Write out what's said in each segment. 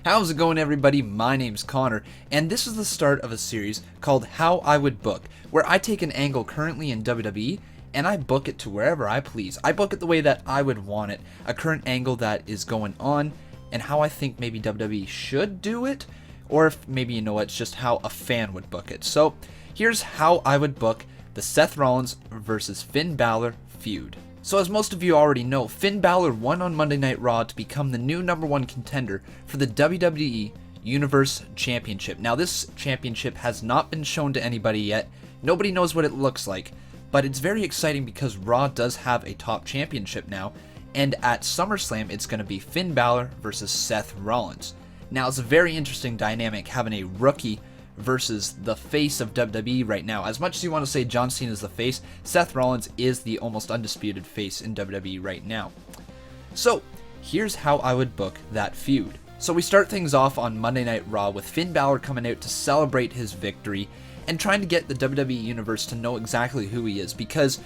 How's it going, everybody? My name's Connor, and this is the start of a series called How I Would Book, where I take an angle currently in WWE and I book it to wherever I please. I book it the way that I would want it, a current angle that is going on, and how I think maybe WWE should do it, or if maybe, it's just how a fan would book it. So here's how I would book the Seth Rollins versus Fin Balor feud. So as most of you already know, Fin Balor won on Monday Night Raw to become the new #1 contender for the WWE Universe Championship. Now this championship has not been shown to anybody yet. Nobody knows what it looks like, but it's very exciting because Raw does have a top championship now, and at SummerSlam it's going to be Fin Balor versus Seth Rollins. Now it's a very interesting dynamic having a rookie versus the face of WWE right now. As much as you want to say John Cena is the face, Seth Rollins is the almost undisputed face in WWE right now. So here's how I would book that feud. So we start things off on Monday Night Raw with Fin Balor coming out to celebrate his victory and trying to get the WWE Universe to know exactly who he is, because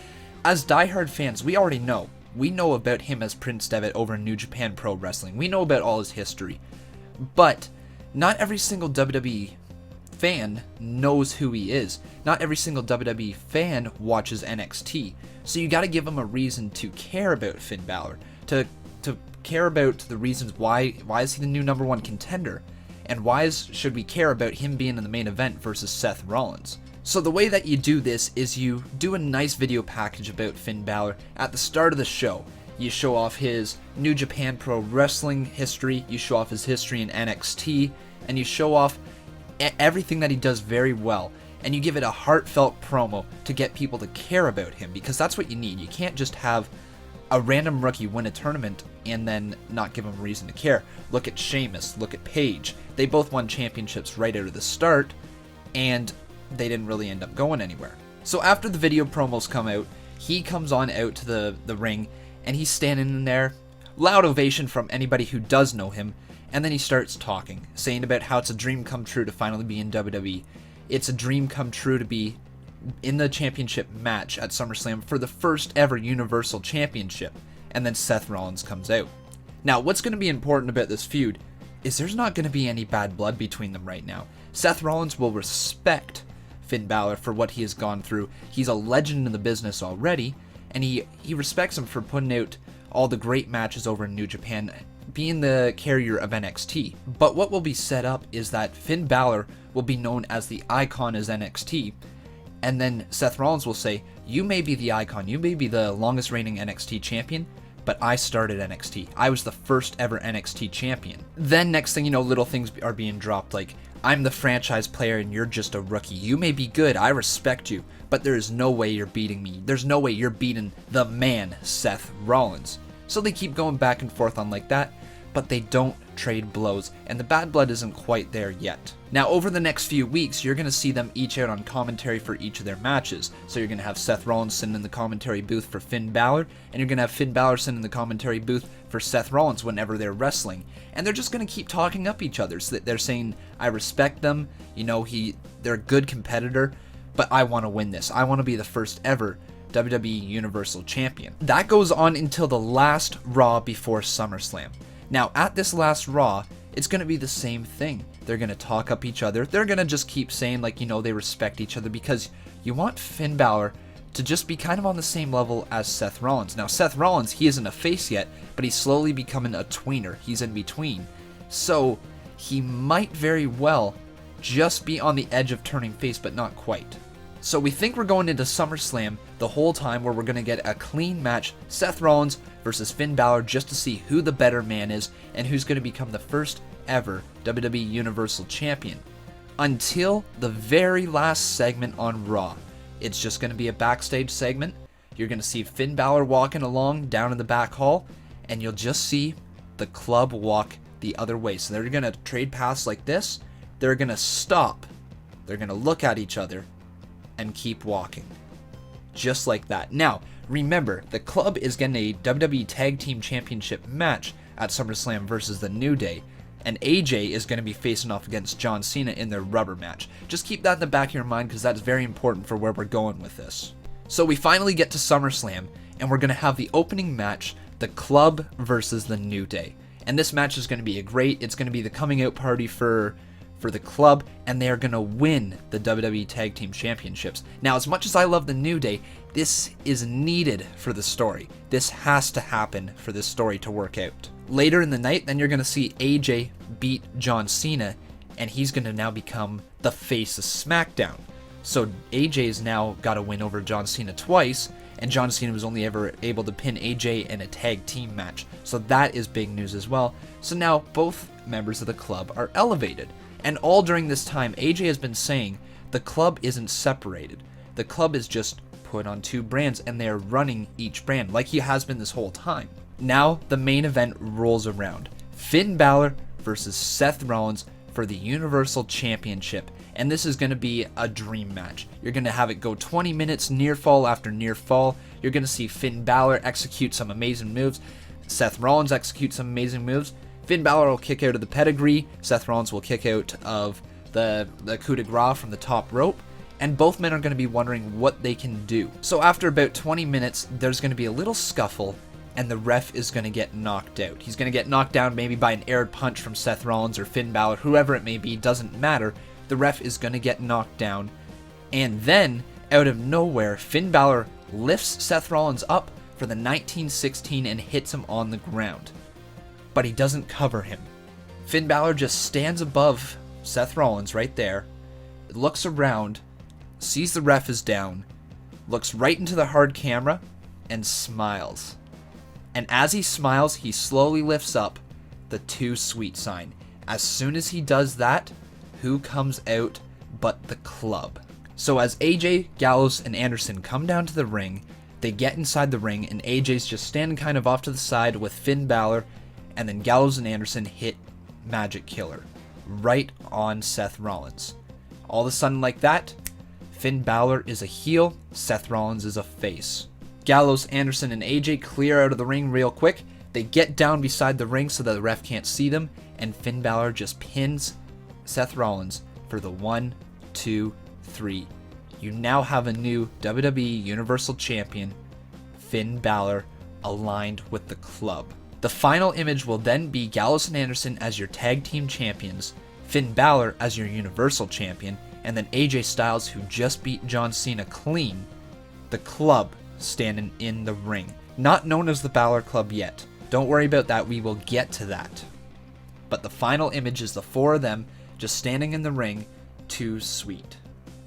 as diehard fans, we already know. We know about him as Prince Devitt over in New Japan Pro Wrestling. We know about all his history. But not every single WWE fan knows who he is. Not every single WWE fan watches NXT. So you got to give him a reason to care about Fin Balor, to care about the reasons why is he the new #1 contender, and should we care about him being in the main event versus Seth Rollins. So the way that you do this is you do a nice video package about Fin Balor at the start of the show. You show off his New Japan Pro Wrestling history, you show off his history in NXT, and you show off everything that he does very well, and you give it a heartfelt promo to get people to care about him, because that's what you need. You can't just have a random rookie win a tournament and then not give him a reason to care. Look at Sheamus, look at Paige. They both won championships right out of the start, and they didn't really end up going anywhere. So after the video promos come out, he comes on out to the ring, and he's standing in there, loud ovation from anybody who does know him. And then he starts talking, saying about how it's a dream come true to finally be in WWE. It's a dream come true to be in the championship match at SummerSlam for the first ever Universal Championship. And then Seth Rollins comes out. Now, what's going to be important about this feud is there's not going to be any bad blood between them right now. Seth Rollins will respect Fin Balor for what he has gone through. He's a legend in the business already, and he respects him for putting out all the great matches over in New Japan, being the carrier of NXT. But what will be set up is that Fin Balor will be known as the icon as NXT, and then Seth Rollins will say, you may be the icon, you may be the longest reigning NXT champion, but I started NXT. I was the first ever NXT champion. Then next thing you know, little things are being dropped like, I'm the franchise player and you're just a rookie. You may be good, I respect you, but there is no way you're beating me. There's no way you're beating the man, Seth Rollins. So they keep going back and forth on like that, but they don't trade blows, and the bad blood isn't quite there yet. Now, over the next few weeks, you're going to see them each out on commentary for each of their matches. So you're going to have Seth Rollins sitting in the commentary booth for Fin Balor, and you're going to have Fin Balor sitting in the commentary booth for Seth Rollins whenever they're wrestling. And they're just going to keep talking up each other. So they're saying, I respect them, they're a good competitor, but I want to win this. I want to be the first ever WWE Universal Champion. That goes on until the last Raw before SummerSlam. Now, at this last Raw, it's going to be the same thing. They're going to talk up each other. They're going to just keep saying, they respect each other, because you want Fin Balor to just be kind of on the same level as Seth Rollins. Now, Seth Rollins, he isn't a face yet, but he's slowly becoming a tweener. He's in between. So, he might very well just be on the edge of turning face, but not quite. So we think we're going into SummerSlam the whole time where we're going to get a clean match, Seth Rollins versus Fin Balor, just to see who the better man is and who's going to become the first ever WWE Universal Champion. Until the very last segment on Raw. It's just going to be a backstage segment. You're going to see Fin Balor walking along down in the back hall, and you'll just see the club walk the other way. So they're going to trade paths like this. They're going to stop. They're going to look at each other and keep walking. Just like that. Now, remember, the club is getting a WWE Tag Team Championship match at SummerSlam versus The New Day, and AJ is going to be facing off against John Cena in their rubber match. Just keep that in the back of your mind, because that's very important for where we're going with this. So we finally get to SummerSlam, and we're going to have the opening match, the club versus The New Day. And this match is going to be it's going to be the coming out party for the club, and they are going to win the WWE Tag Team Championships. Now, as much as I love the New Day, this is needed for the story. This has to happen for this story to work out. Later in the night, then you're going to see AJ beat John Cena, and he's going to now become the face of SmackDown. So AJ's now got a win over John Cena twice, and John Cena was only ever able to pin AJ in a tag team match. So that is big news as well. So now both members of the club are elevated. And all during this time, AJ has been saying the club isn't separated. The club is just put on two brands, and they are running each brand like he has been this whole time. Now the main event rolls around. Fin Balor versus Seth Rollins for the Universal Championship. And this is going to be a dream match. You're going to have it go 20 minutes, near fall after near fall. You're going to see Fin Balor execute some amazing moves. Seth Rollins execute some amazing moves. Fin Balor will kick out of the pedigree. Seth Rollins will kick out of the coup de grace from the top rope. And both men are going to be wondering what they can do. So after about 20 minutes, there's going to be a little scuffle, and the ref is going to get knocked out. He's going to get knocked down maybe by an aired punch from Seth Rollins or Fin Balor, whoever it may be, doesn't matter. The ref is going to get knocked down. And then, out of nowhere, Fin Balor lifts Seth Rollins up for the 1916 and hits him on the ground. But he doesn't cover him. Fin Balor just stands above Seth Rollins right there, looks around, sees the ref is down, looks right into the hard camera, and smiles. And as he smiles, he slowly lifts up the too sweet sign. As soon as he does that, who comes out but the club? So as AJ, Gallows, and Anderson come down to the ring, they get inside the ring, and AJ's just standing kind of off to the side with Fin Balor, and then Gallows and Anderson hit Magic Killer right on Seth Rollins. All of a sudden like that, Fin Balor is a heel, Seth Rollins is a face. Gallows, Anderson, and AJ clear out of the ring real quick. They get down beside the ring so that the ref can't see them, and Fin Balor just pins Seth Rollins for the 1, 2, 3. You now have a new WWE Universal Champion, Fin Balor, aligned with the club. The final image will then be Gallows and Anderson as your tag team champions, Fin Balor as your Universal Champion, and then AJ Styles, who just beat John Cena clean, the club standing in the ring. Not known as the Balor Club yet. Don't worry about that, we will get to that. But the final image is the four of them just standing in the ring, too sweet.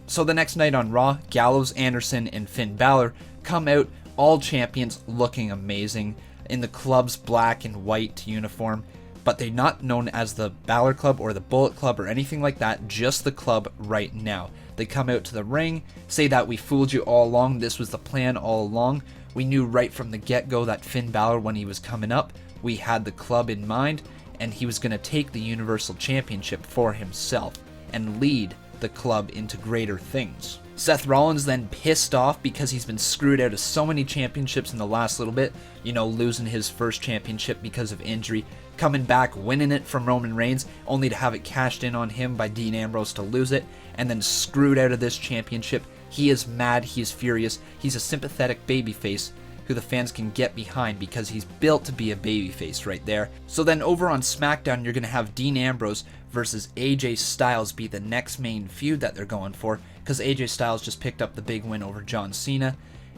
So the next night on Raw, Gallows, Anderson, and Fin Balor come out, all champions, looking amazing, in the club's black and white uniform, but they're not known as the Balor Club or the Bullet Club or anything like that, just the club right now. They come out to the ring, say that we fooled you all along, this was the plan all along. We knew right from the get-go that Fin Balor, when he was coming up, we had the club in mind, and he was going to take the Universal Championship for himself and lead the club into greater things. Seth Rollins then pissed off because he's been screwed out of so many championships in the last little bit, losing his first championship because of injury, coming back, winning it from Roman Reigns, only to have it cashed in on him by Dean Ambrose to lose it, and then screwed out of this championship. He is mad, he is furious, he's a sympathetic babyface who the fans can get behind because he's built to be a babyface right there. So then over on SmackDown, you're going to have Dean Ambrose versus AJ Styles be the next main feud that they're going for, because AJ Styles just picked up the big win over John Cena,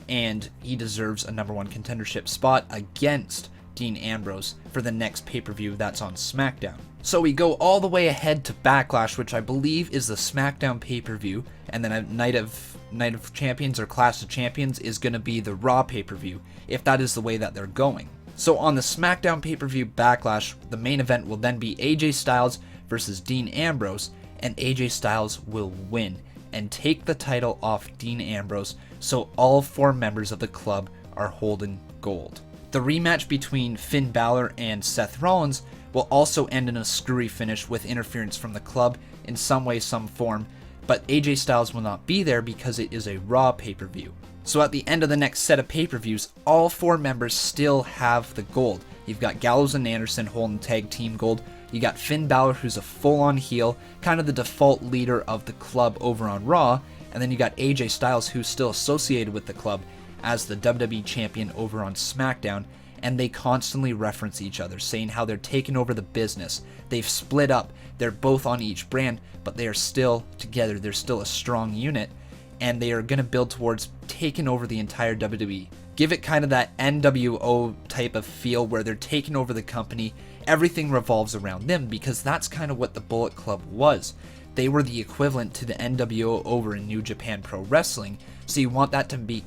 and he deserves a number one contendership spot against Dean Ambrose for the next pay-per-view that's on SmackDown. So we go all the way ahead to Backlash, which I believe is the SmackDown pay-per-view, and then a Night of Champions or Clash of Champions is going to be the Raw pay-per-view, if that is the way that they're going. So on the SmackDown pay-per-view Backlash, the main event will then be AJ Styles versus Dean Ambrose, and AJ Styles will win and take the title off Dean Ambrose, so all four members of the club are holding gold. The rematch between Fin Balor and Seth Rollins will also end in a screwy finish with interference from the club in some way, some form, but AJ Styles will not be there because it is a Raw pay-per-view. So at the end of the next set of pay-per-views, all four members still have the gold. You've got Gallows and Anderson holding tag team gold. You got Fin Balor, who's a full-on heel, kind of the default leader of the club over on Raw, and then you got AJ Styles, who's still associated with the club as the WWE champion over on SmackDown, and they constantly reference each other, saying how they're taking over the business. They've split up. They're both on each brand, but they are still together. They're still a strong unit, and they are going to build towards taking over the entire WWE. Give it kind of that NWO type of feel where they're taking over the company. Everything revolves around them, because that's kind of what the Bullet Club was. They were the equivalent to the NWO over in New Japan Pro Wrestling, so you want that to be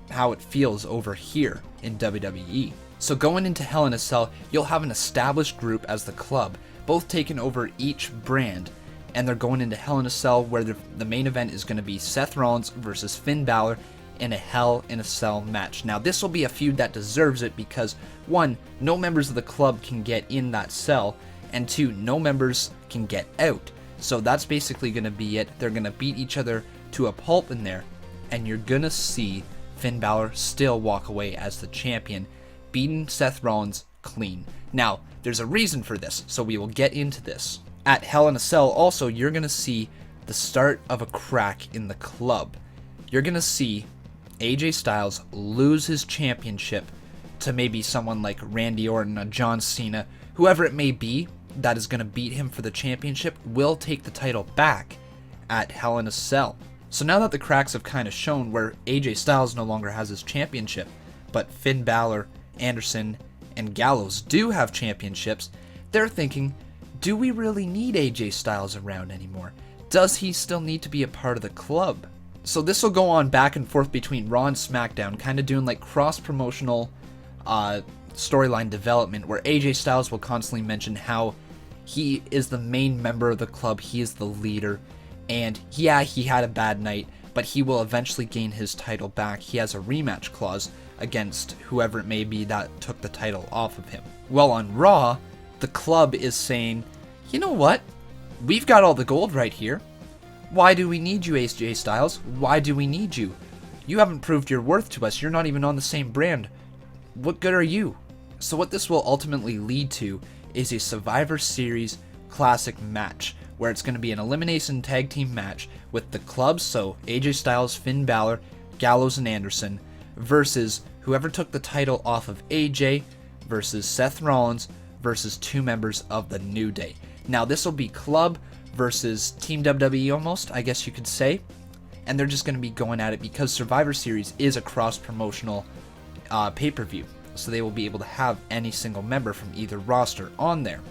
how it feels over here in WWE. So going into Hell in a Cell, you'll have an established group as the club, both taking over each brand, and they're going into Hell in a Cell, where the main event is going to be Seth Rollins versus Fin Balor in a Hell in a Cell match. Now this will be a feud that deserves it because 1, no members of the club can get in that cell, and 2, no members can get out. So that's basically going to be it. They're going to beat each other to a pulp in there, and you're going to see Fin Balor still walk away as the champion, beating Seth Rollins clean. Now, there's a reason for this, so we will get into this. At Hell in a Cell also, you're going to see the start of a crack in the club. You're going to see AJ Styles lose his championship to maybe someone like Randy Orton, or John Cena, whoever it may be that is going to beat him for the championship will take the title back at Hell in a Cell. So now that the cracks have kind of shown where AJ Styles no longer has his championship, but Finn Balor, Anderson, and Gallows do have championships, they're thinking, do we really need AJ Styles around anymore? Does he still need to be a part of the club? So this will go on back and forth between Raw and SmackDown, kind of doing like cross-promotional storyline development, where AJ Styles will constantly mention how he is the main member of the club, he is the leader, and yeah, he had a bad night, but he will eventually gain his title back. He has a rematch clause against whoever it may be that took the title off of him. Well, on Raw, the club is saying, you know what? We've got all the gold right here. Why do we need you, AJ Styles? Why do we need you? You haven't proved your worth to us. You're not even on the same brand. What good are you? So what this will ultimately lead to is a Survivor Series Classic match, where it's going to be an elimination tag team match with the club, so AJ Styles, Finn Balor, Gallows, and Anderson, versus whoever took the title off of AJ versus Seth Rollins versus 2 members of the New Day. Now this will be club versus Team WWE almost, I guess you could say, and they're just going to be going at it because Survivor Series is a cross-promotional pay-per-view, so they will be able to have any single member from either roster on there.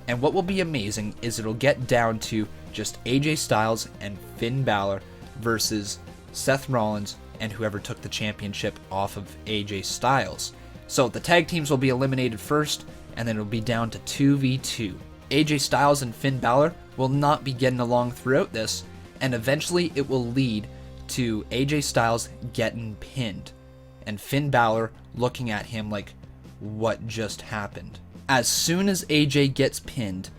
And what will be amazing is it'll get down to just AJ Styles and Finn Balor versus Seth Rollins and whoever took the championship off of AJ Styles. So the tag teams will be eliminated first, and then it'll be down to 2v2. AJ Styles and Finn Balor will not be getting along throughout this, and eventually it will lead to AJ Styles getting pinned, and Finn Balor looking at him like, what just happened? As soon as AJ gets pinned,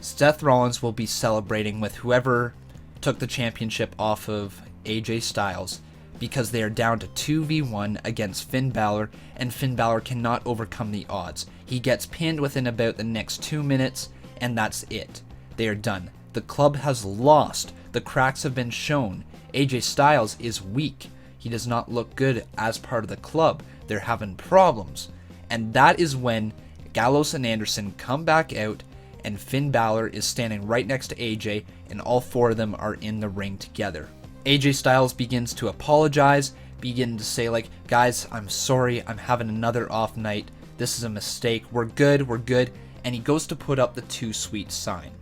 Seth Rollins will be celebrating with whoever took the championship off of AJ Styles, because they are down to 2v1 against Finn Balor, and Finn Balor cannot overcome the odds. He gets pinned within about the next 2 minutes, and that's it. They are done. The club has lost. The cracks have been shown. AJ Styles is weak. He does not look good as part of the club. They're having problems. And that is when Gallows and Anderson come back out, and Finn Balor is standing right next to AJ, and all 4 of them are in the ring together. AJ Styles begins to apologize, begin to say like, guys, I'm sorry, I'm having another off night, this is a mistake, we're good, and he goes to put up the Too Sweet sign.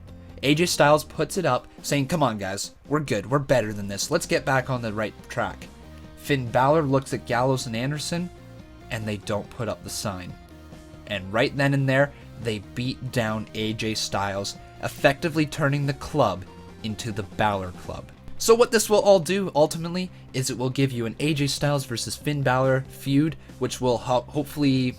AJ Styles puts it up, saying, come on guys, we're good, we're better than this, let's get back on the right track. Finn Balor looks at Gallows and Anderson, and they don't put up the sign. And right then and there, they beat down AJ Styles, effectively turning the club into the Balor Club. So what this will all do, ultimately, is it will give you an AJ Styles versus Finn Balor feud, which will hopefully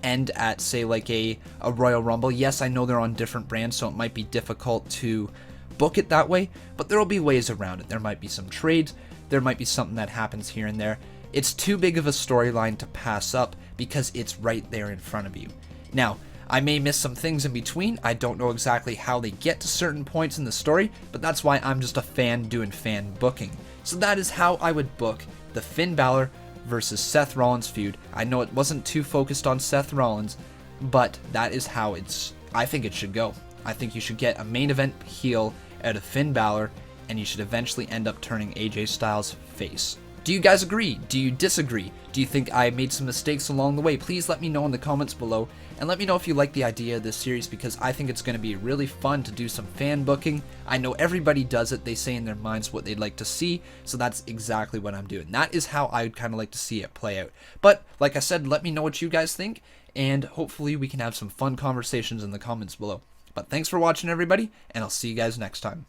end at, say, like a Royal Rumble. Yes, I know they're on different brands, so it might be difficult to book it that way, but there will be ways around it. There might be some trades, there might be something that happens here and there. It's too big of a storyline to pass up because it's right there in front of you. Now, I may miss some things in between. I don't know exactly how they get to certain points in the story, but that's why I'm just a fan doing fan booking. So that is how I would book the Finn Balor versus Seth Rollins feud. I know it wasn't too focused on Seth Rollins, but that is how I think it should go. I think you should get a main event heel out of Finn Balor, and you should eventually end up turning AJ Styles face. Do you guys agree? Do you disagree? Do you think I made some mistakes along the way? Please let me know in the comments below, and let me know if you like the idea of this series, because I think it's going to be really fun to do some fan booking. I know everybody does it. They say in their minds what they'd like to see, so that's exactly what I'm doing. That is how I would kind of like to see it play out. But like I said, let me know what you guys think, and hopefully we can have some fun conversations in the comments below. But thanks for watching, everybody, and I'll see you guys next time.